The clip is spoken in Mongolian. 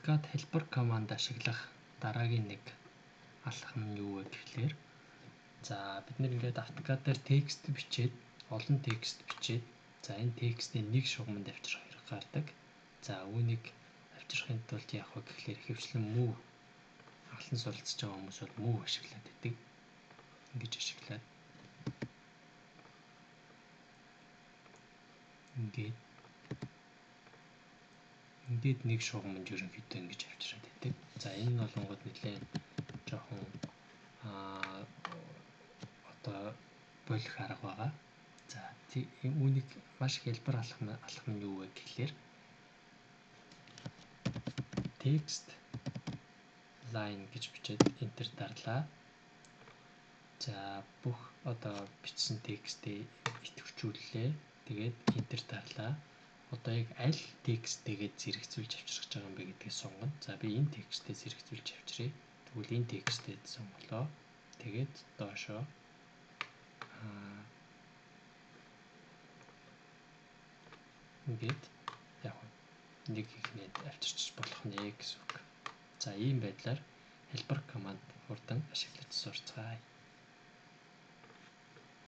AutoCAD helper command ашиглах дараагийн нэг алхам нь юу вэ гэхлээр за бид нэр ингээд AutoCAD дээр текст бичээд олон текст бичээд за энэ текстийг нэг шугамд авчрах хэрэг гардаг. За үүнийг авчрахын тулд яах вэ гэхлээр ихэвчлэн move алан суралцж байгаа хүмүүс бол move ашиглаад байдаг. Ингэж ашиглаад ингээд нэг шугамд ерөнхийдөө ингэж авчраад байдаг. За энэ нь болонгод нэлээд жоохон одоо болох арга байгаа. За үүнийг маш хялбар алхам нь юу вэ гэхлээр text line гэж бичээд enter дарлаа. За бүх одоо бичсэн текстээ идэвхжүүллээ. Тэгээд enter дарлаа. Одоо яг аль тексттэйгээ зэрэгцүүлж авчрах гэж байгаа юм бэ гэдгийг сонгоно. За би энэ тексттэй зэрэгцүүлж авчръя. Тэгвэл энэ тексттэй сонголоо. Тэгээд доошоо ингээд яг нэг ихнээд авчирч болох нэ гэсэн үг. За ийм байдлаар helper command хурдан ашиглаж сурцгаая.